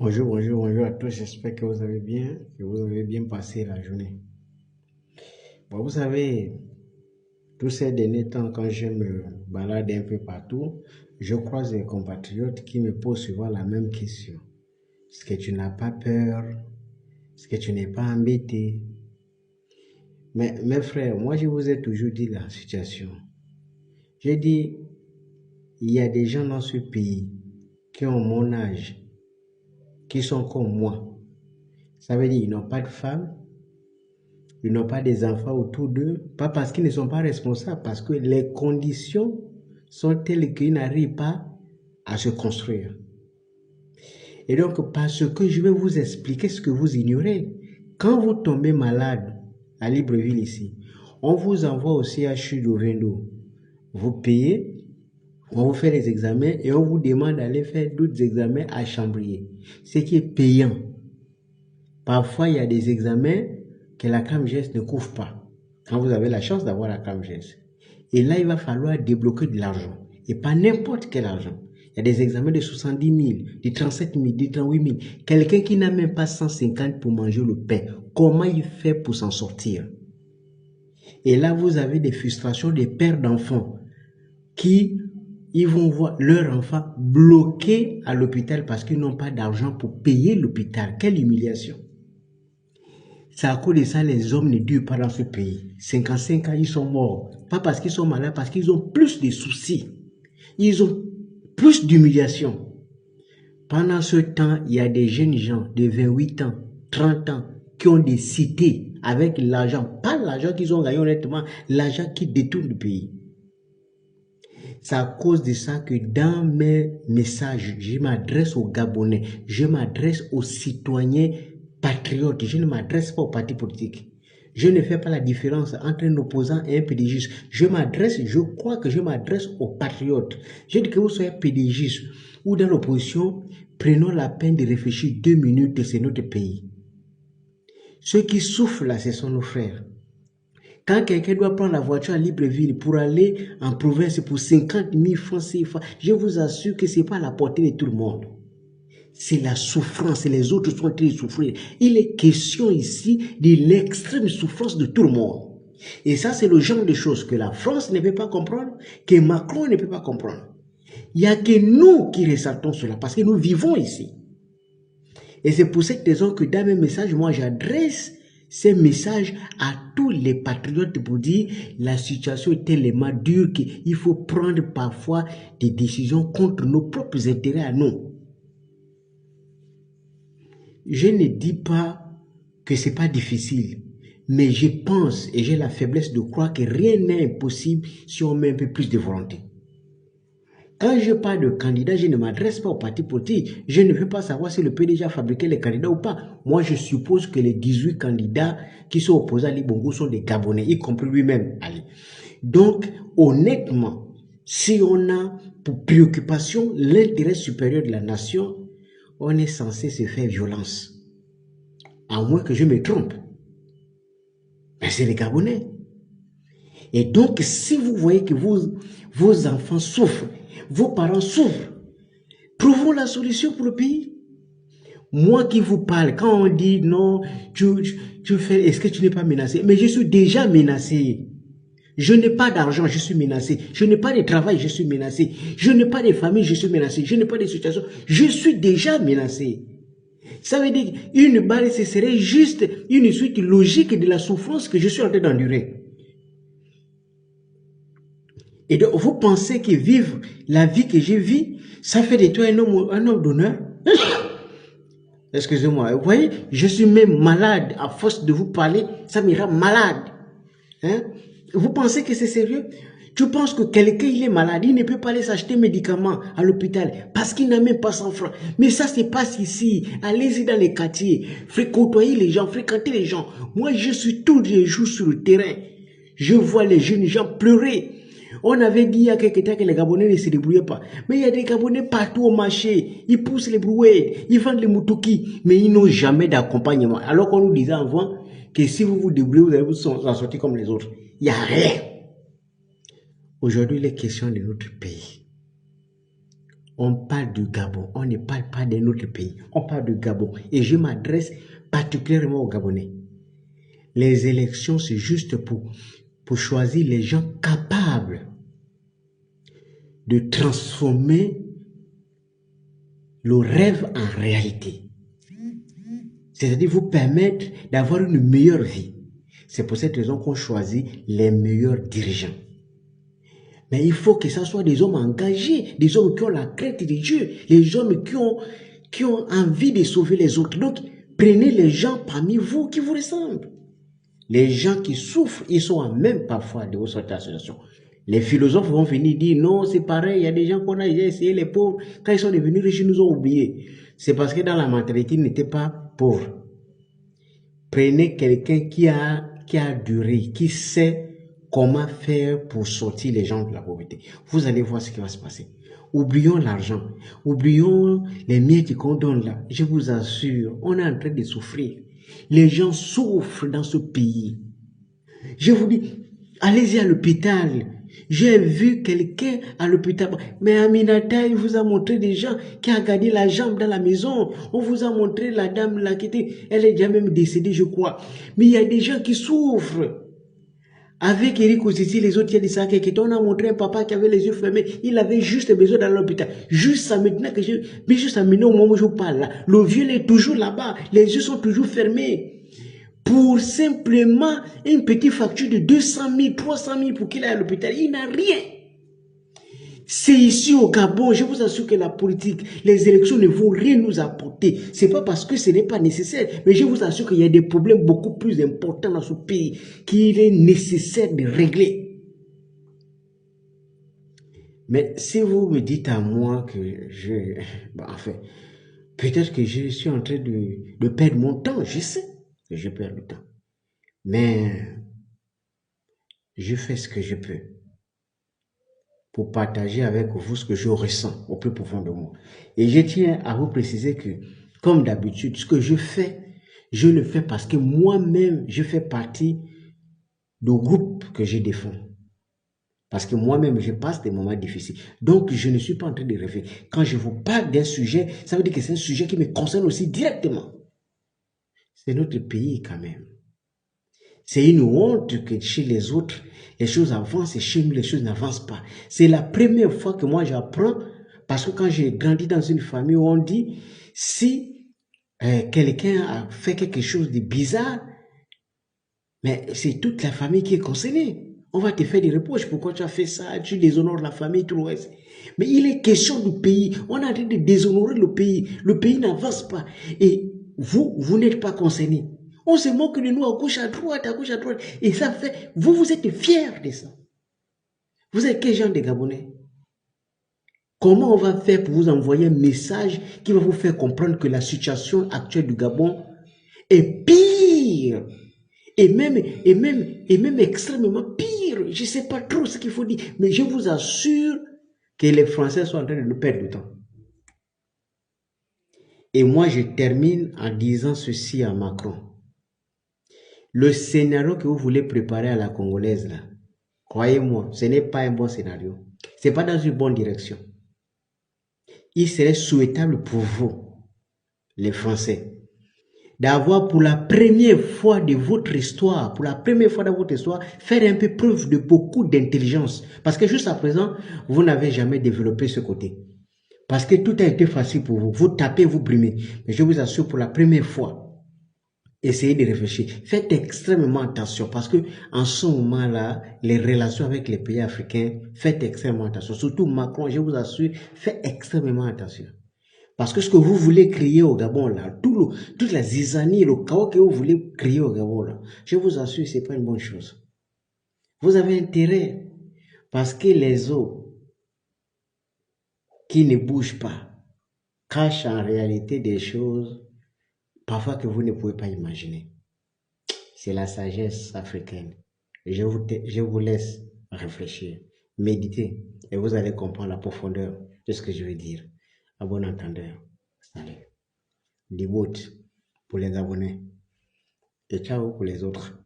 Bonjour à tous. J'espère que vous allez bien, que vous avez bien passé la journée. Bon, vous savez, tous ces derniers temps, quand je me balade un peu partout, je croise des compatriotes qui me posent souvent la même question. Est-ce que tu n'as pas peur? Est-ce que tu n'es pas embêté? Mais mes frères, moi je vous ai toujours dit la situation. J'ai dit, il y a des gens dans ce pays qui ont mon âge, qui sont comme moi. Ça veut dire qu'ils n'ont pas de femme, ils n'ont pas des enfants autour d'eux, pas parce qu'ils ne sont pas responsables, parce que les conditions sont telles qu'ils n'arrivent pas à se construire. Et donc, parce que je vais vous expliquer ce que vous ignorez. Quand vous tombez malade à Libreville ici, on vous envoie au CHU d'Ovendo. Vous payez, on vous fait les examens et on vous demande d'aller faire d'autres examens à Chambrier, ce qui est payant. Parfois, il y a des examens que la CAMGES ne couvre pas, quand vous avez la chance d'avoir la CAMGES. Et là, il va falloir débloquer de l'argent, et pas n'importe quel argent. Il y a des examens de 70 000, de 37 000, de 38 000. Quelqu'un qui n'a même pas 150 pour manger le pain, comment il fait pour s'en sortir? Et là, vous avez des frustrations des pères d'enfants qui ils vont voir leur enfant bloqué à l'hôpital parce qu'ils n'ont pas d'argent pour payer l'hôpital. Quelle humiliation! C'est à cause de ça les hommes ne durent pas dans ce pays. 55 ans, ils sont morts. Pas parce qu'ils sont malades, parce qu'ils ont plus de soucis. Ils ont plus d'humiliation. Pendant ce temps, il y a des jeunes gens de 28 ans, 30 ans, qui ont des cités avec l'argent. Pas l'argent qu'ils ont gagné honnêtement, l'argent qui détourne le pays. C'est à cause de ça que dans mes messages, je m'adresse aux Gabonais, je m'adresse aux citoyens patriotes, je ne m'adresse pas aux partis politiques. Je ne fais pas la différence entre un opposant et un pédégiste. Je crois que je m'adresse aux patriotes. Je dis que vous soyez pédégiste ou dans l'opposition, prenons la peine de réfléchir 2 minutes, c'est notre pays. Ceux qui souffrent là, ce sont nos frères. Quand quelqu'un doit prendre la voiture à Libreville pour aller en province pour 50 000 francs CFA, je vous assure que ce n'est pas à la portée de tout le monde. C'est la souffrance, et les autres sont en train de souffrir. Il est question ici de l'extrême souffrance de tout le monde. Et ça, c'est le genre de choses que la France ne peut pas comprendre, que Macron ne peut pas comprendre. Il n'y a que nous qui ressentons cela, parce que nous vivons ici. Et c'est pour cette raison que dans mes messages, moi, j'adresse ces messages à tous les patriotes pour dire la situation est tellement dure qu'il faut prendre parfois des décisions contre nos propres intérêts à nous. Je ne dis pas que ce n'est pas difficile, mais je pense et j'ai la faiblesse de croire que rien n'est impossible si on met un peu plus de volonté. Quand je parle de candidats, je ne m'adresse pas au parti politique. Je ne veux pas savoir si le PDG a fabriqué les candidats ou pas. Moi, je suppose que les 18 candidats qui sont opposés à Ali Bongo sont des Gabonais, y compris lui-même, Ali. Donc, honnêtement, si on a pour préoccupation l'intérêt supérieur de la nation, on est censé se faire violence. À moins que je me trompe. Mais c'est les Gabonais. Et donc, si vous voyez que vos enfants souffrent, vos parents souffrent, trouvons la solution pour le pays. Moi qui vous parle, quand on dit non, tu fais, est-ce que tu n'es pas menacé? Mais je suis déjà menacé. Je n'ai pas d'argent, je suis menacé. Je n'ai pas de travail, je suis menacé. Je n'ai pas de famille, je suis menacé. Je n'ai pas de situation, je suis déjà menacé. Ça veut dire qu'une balle, ce serait juste une suite logique de la souffrance que je suis en train d'endurer. Et donc, vous pensez que vivre la vie que je vis, ça fait de toi un homme d'honneur? Excusez-moi, vous voyez, je suis même malade à force de vous parler, ça me rend malade. Hein? Vous pensez que c'est sérieux? Tu penses que quelqu'un il est malade, il ne peut pas aller s'acheter médicaments à l'hôpital parce qu'il n'a même pas 100 francs. Mais ça se passe ici. Allez-y dans les quartiers, côtoyez les gens, fréquentez les gens. Moi, je suis tous les jours sur le terrain. Je vois les jeunes gens pleurer. On avait dit il y a quelques temps que les Gabonais ne se débrouillaient pas. Mais il y a des Gabonais partout au marché. Ils poussent les brouettes, ils vendent les moutouki, mais ils n'ont jamais d'accompagnement. Alors qu'on nous disait avant que si vous vous débrouillez, vous allez vous en sortir comme les autres. Il n'y a rien. Aujourd'hui, il est question de notre pays. On parle du Gabon, on ne parle pas d'un autre pays, on parle du Gabon. Et je m'adresse particulièrement aux Gabonais. Les élections, c'est juste pour choisir les gens capables de transformer le rêve en réalité. C'est-à-dire vous permettre d'avoir une meilleure vie. C'est pour cette raison qu'on choisit les meilleurs dirigeants. Mais il faut que ce soit des hommes engagés, des hommes qui ont la crainte de Dieu, les hommes qui ont envie de sauver les autres. Donc, prenez les gens parmi vous qui vous ressemblent. Les gens qui souffrent, ils sont en même parfois de vos situations. Les philosophes vont venir dire non, c'est pareil, il y a des gens qu'on a essayé, les pauvres, quand ils sont devenus riches, ils nous ont oubliés. C'est parce que dans la mentalité, ils n'étaient pas pauvres. Prenez quelqu'un qui a duré, qui sait comment faire pour sortir les gens de la pauvreté. Vous allez voir ce qui va se passer. Oublions l'argent, oublions les miettes qu'on donne là. Je vous assure, on est en train de souffrir. Les gens souffrent dans ce pays. Je vous dis, allez-y à l'hôpital. J'ai vu quelqu'un à l'hôpital. Mais Aminata, il vous a montré des gens qui ont gardé la jambe dans la maison. On vous a montré la dame là qui était, elle est déjà même décédée, je crois. Mais il y a des gens qui souffrent. Avec Eric Osisi, les autres, il y a des sacs qui on a montré un papa qui avait les yeux fermés. Il avait juste besoin d'aller à l'hôpital. Juste à maintenant mais juste à maintenant au moment où je vous parle là. Le vieux est toujours là-bas. Les yeux sont toujours fermés. Pour simplement une petite facture de 200 000, 300 000 pour qu'il aille à l'hôpital. Il n'a rien. C'est ici au Gabon, je vous assure que la politique, les élections ne vont rien nous apporter. C'est pas parce que ce n'est pas nécessaire, mais je vous assure qu'il y a des problèmes beaucoup plus importants dans ce pays qu'il est nécessaire de régler. Mais si vous me dites à moi que enfin, peut-être que je suis en train de perdre mon temps, je sais que je perds le temps. Mais je fais ce que je peux pour partager avec vous ce que je ressens au plus profond de moi. Et je tiens à vous préciser que, comme d'habitude, ce que je fais, je le fais parce que moi-même, je fais partie du groupe que je défends. Parce que moi-même, je passe des moments difficiles. Donc, je ne suis pas en train de rêver. Quand je vous parle d'un sujet, ça veut dire que c'est un sujet qui me concerne aussi directement. C'est notre pays quand même. C'est une honte que chez les autres, les choses avancent et chez nous, les choses n'avancent pas. C'est la première fois que moi j'apprends, parce que quand j'ai grandi dans une famille où on dit, si quelqu'un a fait quelque chose de bizarre, mais c'est toute la famille qui est concernée. On va te faire des reproches. Pourquoi tu as fait ça? Tu déshonores la famille, tout le reste. Mais il est question du pays. On est en train de déshonorer le pays. Le pays n'avance pas. Et vous n'êtes pas concernés. On se moque de nous à gauche, à droite, à gauche, à droite. Et ça fait, vous êtes fiers de ça. Vous êtes quel genre de Gabonais? Comment on va faire pour vous envoyer un message qui va vous faire comprendre que la situation actuelle du Gabon est pire? Et même extrêmement pire. Je ne sais pas trop ce qu'il faut dire. Mais je vous assure que les Français sont en train de nous perdre du temps. Et moi, je termine en disant ceci à Macron. Le scénario que vous voulez préparer à la Congolaise, là, croyez-moi, ce n'est pas un bon scénario. Ce n'est pas dans une bonne direction. Il serait souhaitable pour vous, les Français, d'avoir pour la première fois de votre histoire, pour la première fois dans votre histoire, faire un peu preuve de beaucoup d'intelligence. Parce que jusqu'à présent, vous n'avez jamais développé ce côté. Parce que tout a été facile pour vous. Vous tapez, vous brimez. Mais je vous assure, pour la première fois, essayez de réfléchir. Faites extrêmement attention parce que en ce moment-là, les relations avec les pays africains, faites extrêmement attention. Surtout Macron, je vous assure, faites extrêmement attention. Parce que ce que vous voulez créer au Gabon, là, toute la zizanie, le chaos que vous voulez créer au Gabon, là, je vous assure, c'est pas une bonne chose. Vous avez intérêt, parce que les eaux qui ne bougent pas cachent en réalité des choses, parfois que vous ne pouvez pas imaginer. C'est la sagesse africaine. Je vous laisse réfléchir, méditer, et vous allez comprendre la profondeur de ce que je veux dire. À bon entendeur. Salut. Dibout pour les abonnés et ciao pour les autres.